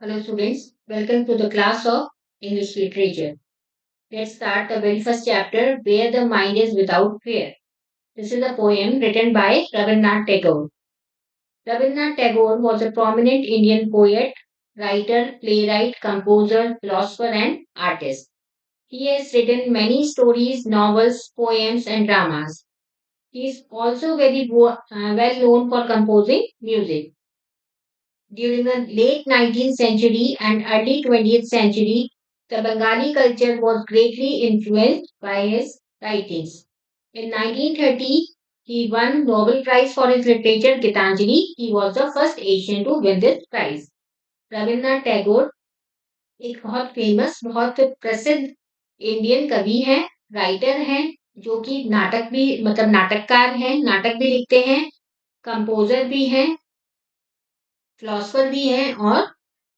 Hello students, welcome to the class of English Literature. Let's start the very first chapter, Where the Mind is Without Fear. This is a poem written by Rabindranath Tagore. Rabindranath Tagore was a prominent Indian poet, writer, playwright, composer, philosopher and artist. He has written many stories, novels, poems and dramas. He is also well known for composing music. During the late 19th century and early 20th century, the Bengali culture was greatly influenced by his writings. In 1930, he won Nobel Prize for his literature Gitanjali. He was the first Asian to win this prize. Rabindranath Tagore एक बहुत famous बहुत प्रसिद्ध Indian कवि हैं, writer हैं, जो कि नाटक भी मतलब नाटककार हैं, नाटक भी लिखते हैं, कंपोजर भी हैं, फिलोसफर भी हैं और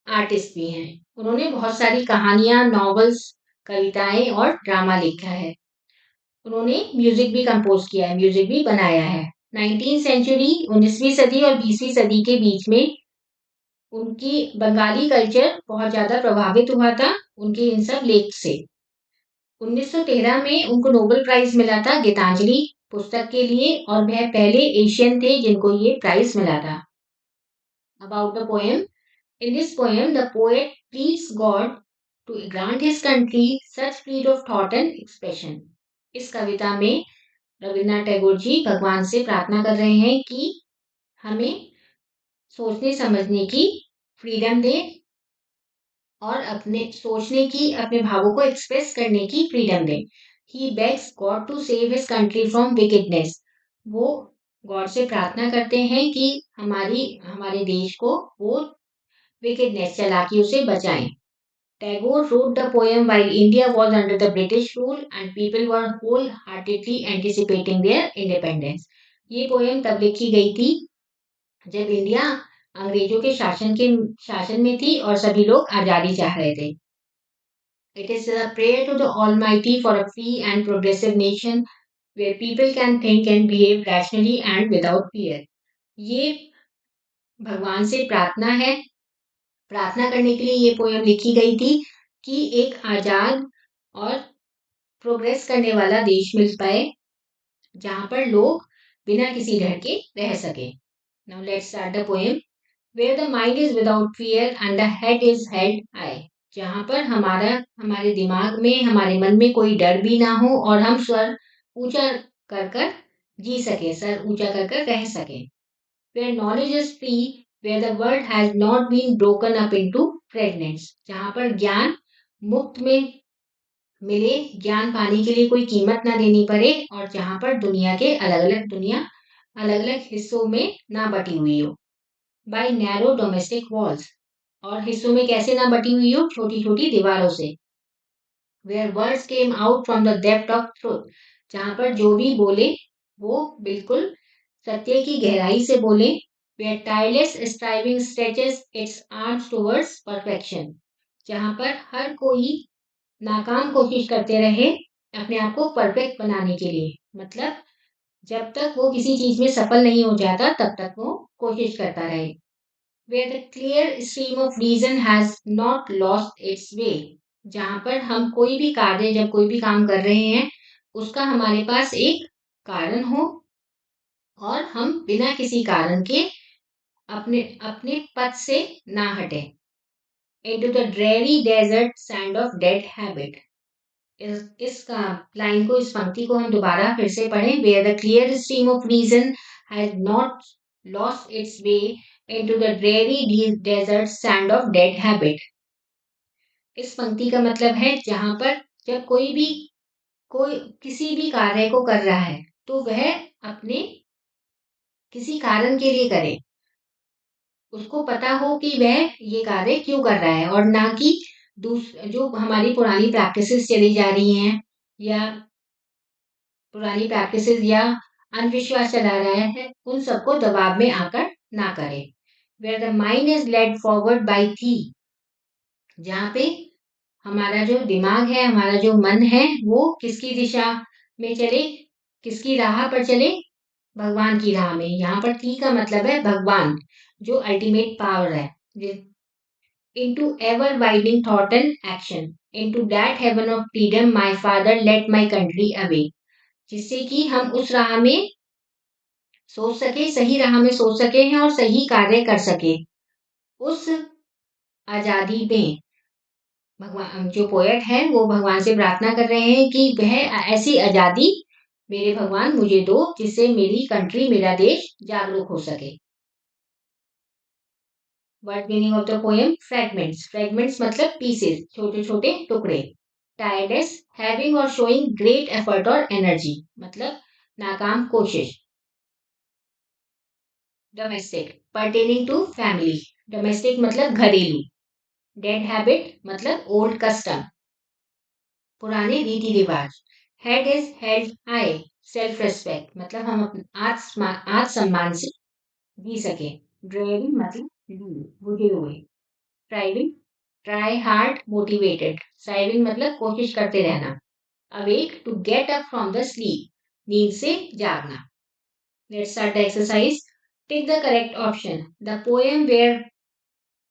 आर्टिस्ट भी हैं। उन्होंने बहुत सारी कहानियां, नॉवेल्स, कविताएं और ड्रामा लिखा है। उन्होंने म्यूजिक भी कंपोज किया है, म्यूजिक भी बनाया है। 19वीं सेंचुरी 19वीं सदी और 20वीं सदी के बीच में उनकी बंगाली कल्चर बहुत ज्यादा प्रभावित हुआ था उनके इन सब लेख से। 1913 में उनको नोबेल प्राइज मिला था गीतांजलि पुस्तक के लिए और वह पहले एशियन थे जिनको ये प्राइज मिला था। About the poem, in this poem, the poet pleads God to grant his country such freedom of thought and expression. इस कविता में रविन्द्रनाथ टैगोर जी भगवान से प्रार्थना कर रहे हैं कि हमें सोचने समझने की फ्रीडम दे और अपने सोचने की, अपने भावों को एक्सप्रेस करने की freedom they. He begs God to save his country from wickedness. वो गॉड से प्रार्थना करते हैं कि हमारे देश को वो wickedness चालाकियों से बचाएं। Tagore wrote the poem while India was under the British rule and people were wholeheartedly anticipating their independence. ये पोएम तब लिखी गई थी जब इंडिया अंग्रेजों के शासन में थी और सभी लोग आजादी चाह रहे थे। It is a prayer to the Almighty for a free and progressive nation where people can think and behave rationally and without fear. ये भगवान से प्रार्थना है, प्रार्थना करने के लिए ये पोएम लिखी गई थी कि एक आजाद और प्रोग्रेस करने वाला देश मिल पाए जहां पर लोग बिना किसी डर के रह सके। Now let's start the poem. Where the mind is without fear and the head is held high. जहां पर हमारे दिमाग में, हमारे मन में कोई डर भी ना हो और हम स्वर ऊंचा कर कर जी सके, सर ऊंचा कर कर रह सके। Where knowledge is free, where the world has not been broken up into fragments. जहां पर ज्ञान मुफ्त में मिले, ज्ञान पाने के लिए कोई कीमत ना देनी पड़े और जहां पर दुनिया अलग अलग हिस्सों में ना बटी हुई हो। बाय नैरो डोमेस्टिक वॉल्स, और हिस्सों में कैसे ना बटी हुई हो, छोटी छोटी दीवारों से। Where words came out from the depth of truth, जहां पर जो भी बोले वो बिल्कुल सत्य की गहराई से बोले। Where tireless striving stretches its arms towards perfection, जहां पर हर कोई नाकाम कोशिश करते रहे अपने आप को परफेक्ट बनाने के लिए। मतलब जब तक वो किसी चीज में सफल नहीं हो जाता तब तक वो कोशिश करता रहे। Where the clear stream of reason has not lost its way, जहां पर हम कोई भी कार्य, जब कोई भी काम कर रहे हैं उसका हमारे पास एक कारण हो और हम बिना किसी कारण के अपने अपने पथ से ना हटे। into the dreary desert sand of dead habit, इस लाइन को, इस पंक्ति को हम दोबारा फिर से पढ़ें। Where the clear stream of reason has not lost its way into the dreary desert sand of dead habit. इस पंक्ति का मतलब है जहां पर जब कोई किसी भी कार्य को कर रहा है तो वह अपने किसी कारण के लिए करे, उसको पता हो कि वह ये कार्य क्यों कर रहा है और ना कि जो हमारी पुरानी प्रैक्टिसेस चली जा रही हैं या पुरानी प्रैक्टिसेस या अंधविश्वास चला रहा है, उन सबको दबाव में आकर ना करे। Where the mind is led forward by thee, जहाँ पे हमारा जो दिमाग है, हमारा जो मन है, वो किसकी दिशा में चले, किसकी राह पर चले, भगवान की राह में। यहाँ पर थी का मतलब है भगवान, जो अल्टीमेट पावर है। into ever widening thought and action, into that heaven of freedom my father led my country away. जिससे कि हम उस राह में सोच सके, सही राह में सोच सके हैं और सही कार्य कर सके। उस आजादी में भगवान जो पोएट है वो भगवान से प्रार्थना कर रहे हैं कि वह ऐसी आजादी मेरे भगवान मुझे दो जिससे मेरी कंट्री मेरा देश जागरूक हो सके। Word meaning of the poem fragments. Fragments मतलब पीसेस, छोटे छोटे टुकड़े। टायर्डनेस हैविंग और शोइंग ग्रेट एफर्ट और एनर्जी मतलब नाकाम कोशिश। Domestic pertaining to family. Domestic मतलब घरेलू। डेड हैबिट मतलब ओल्ड कस्टम, पुराने रीति रिवाज। Head is held high, self respect मतलब हम अपने आत्म सम्मान से जी सके। ड्रेविंग मतलब बुझे हुए। Striving try hard motivated. Striving मतलब कोशिश करते रहना। Awake to get up from the sleep, नींद से जागना। Let's start the exercise. Tick the correct option. The poem where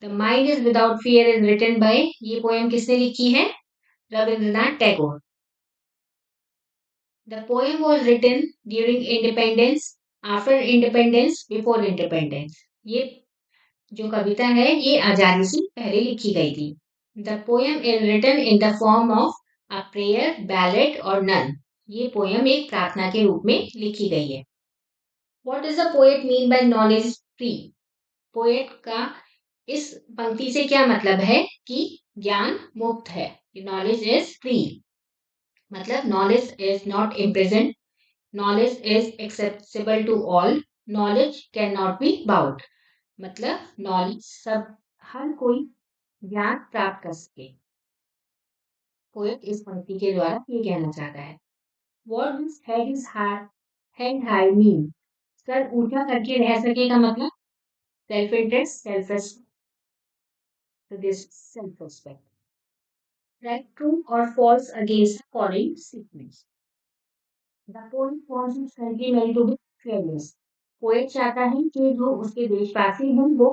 the mind is without fear is written by, ये poem किसने लिखी है? Rabindranath Tagore. The poem was written during independence, after independence, before independence. ये जो कविता है ये आजादी से पहले लिखी गई थी। The poem is written in the form of a prayer, ballad or none. ये पोयम एक प्रार्थना के रूप में लिखी गई है। What does the poet mean by knowledge free? Poet का इस पंक्ति से क्या मतलब है कि ज्ञान मुक्त है। नॉलेज इज फ्री मतलब knowledge is not imprison, knowledge is accessible to all, knowledge cannot be bought मतलब knowledge सब हर कोई ज्ञान प्राप्त कर सके। पोएट इस पंक्ति के द्वारा ये कहना चाहता है। What does head is high, head high mean? सर ऊंचा करके रह सके का मतलब self interest, self self respect. Right true और false against the following sequence. The poet wants his countrymen to be fearless. Poet चाहता है कि जो उसके देशवासी हैं वो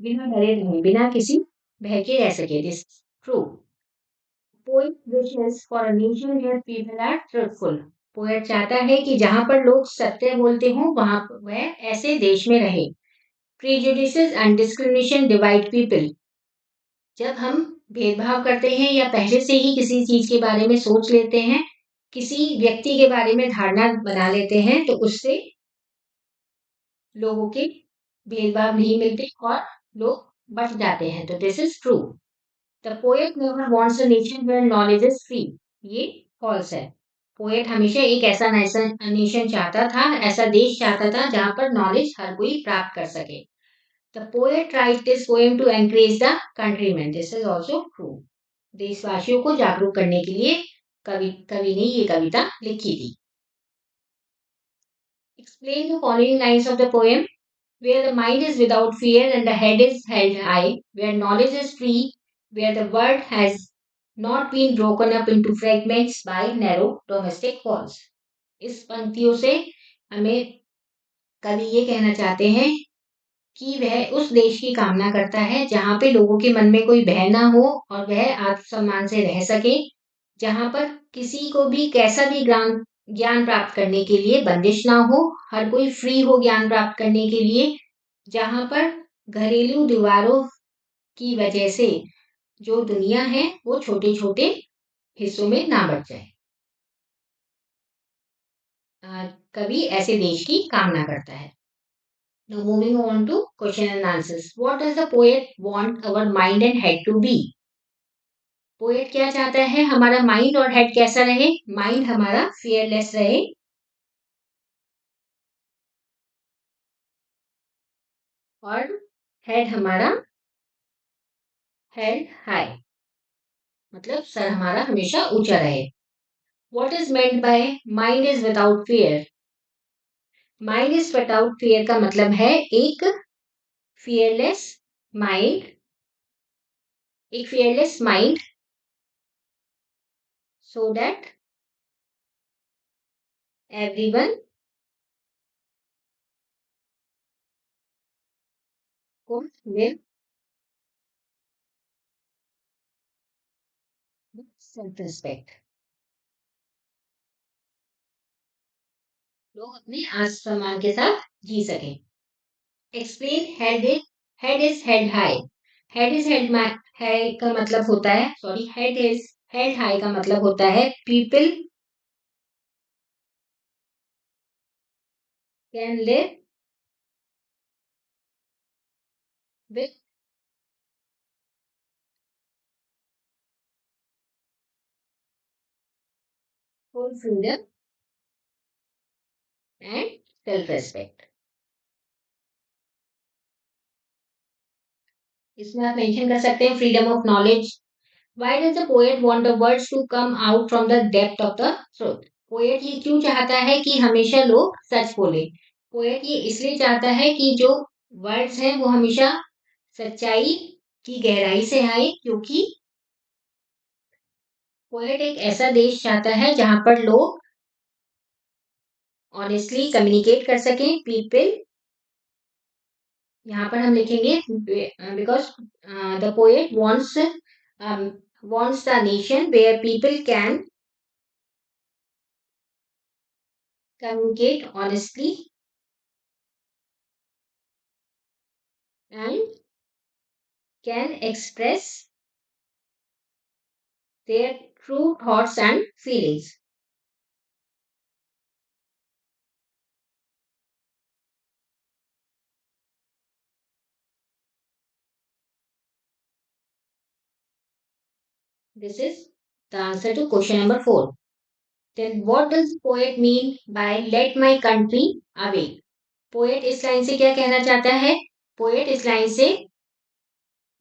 बिना डरे रहें, बिना किसी भय के रह सके। This true. Poet wishes for a nation where people are truthful. Poet चाहता है कि जहां पर लोग सत्य बोलते हों वहां वह ऐसे देश में रहे। प्रीजुडिसेस एंड डिस्क्रिमिनेशन डिवाइड पीपल। जब हम भेदभाव करते हैं या पहले से ही किसी चीज के बारे में सोच लेते हैं, किसी व्यक्ति के बारे में धारणा बना लेते हैं तो उससे लोगों के भेदभाव नहीं मिलते और लोग बच जाते हैं। तो this is true. The poet never wants a nation where knowledge is free, ये फॉल्स है। पोएट हमेशा एक ऐसा नेशन चाहता था, ऐसा देश चाहता था जहां पर नॉलेज हर कोई प्राप्त कर सके। The poet write this poem to encourage the countryman, this is also true. देशवासियों को जागरूक करने के लिए कवि ने ये कविता लिखी थी। Explain the following lines of the poem. Where the mind is without fear and the head is held high, where knowledge is free, where the world has not been broken up into fragments by narrow domestic walls. इस पंक्तियों से हमें कवि ये कहना चाहते हैं कि वह उस देश की कामना करता है जहां पे लोगों के मन में कोई भय ना हो और वह आत्मसम्मान से रह सके, जहां पर किसी को भी कैसा भी ज्ञान ज्ञान प्राप्त करने के लिए बंदिश ना हो, हर कोई फ्री हो ज्ञान प्राप्त करने के लिए, जहां पर घरेलू दीवारों की वजह से जो दुनिया है वो छोटे छोटे हिस्सों में ना बट जाए। कवि ऐसे देश की कामना करता है। Now moving on to question and answers. What does the poet want our mind and head to be? Poet क्या चाहता है हमारा माइंड और हेड कैसा रहे? माइंड हमारा फियरलेस रहे और हेड हमारा हेड हाई मतलब सर हमारा हमेशा ऊंचा रहे। What is meant by mind is without fear? Mind is without fear का मतलब है एक फियरलेस माइंड, एक fearless mind so that everyone could live self respect. लोग अपने आत्मसम्मान के साथ जी सकें। Explain head is head high. Head is head high का मतलब होता है, sorry, head is head high का मतलब होता है people can live with full freedom and self respect. इसमें आप मेंशन कर सकते हैं freedom of knowledge. Why does the poet want the words to come out from the depth of the truth? Poet ये क्यों चाहता है कि हमेशा लोग सच बोले? पोएट ये इसलिए चाहता है कि जो वर्ड्स हैं वो हमेशा सच्चाई की गहराई से आए, क्योंकि पोएट एक ऐसा देश चाहता है जहां पर लोग ऑनेस्टली कम्युनिकेट कर सकें। पीपल, यहाँ पर हम लिखेंगे because the poet wants the nation where people can communicate honestly and can express their true thoughts and feelings. This is the answer to question number 4. Then what does poet mean by let my country awake? Poet इस line से क्या कहना चाहता है? Poet इस line से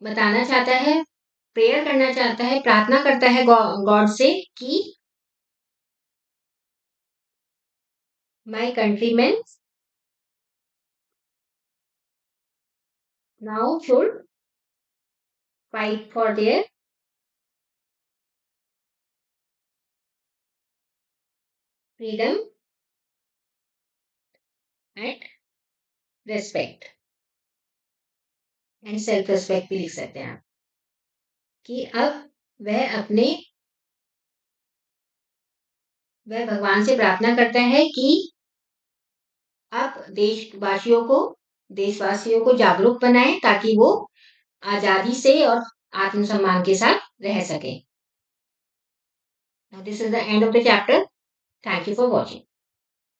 बताना चाहता है, प्रेयर करना चाहता है, प्रार्थना करता है गॉड से कि my countrymen now should fight for their freedom and respect and self respect भी लिख सकते हैं आप, कि अब वह अपने वह भगवान से प्रार्थना करता है कि अब देशवासियों को जागरूक बनाएं ताकि वो आजादी से और आत्मसम्मान के साथ रह सकें। Now this is the end of the chapter. Thank you for watching.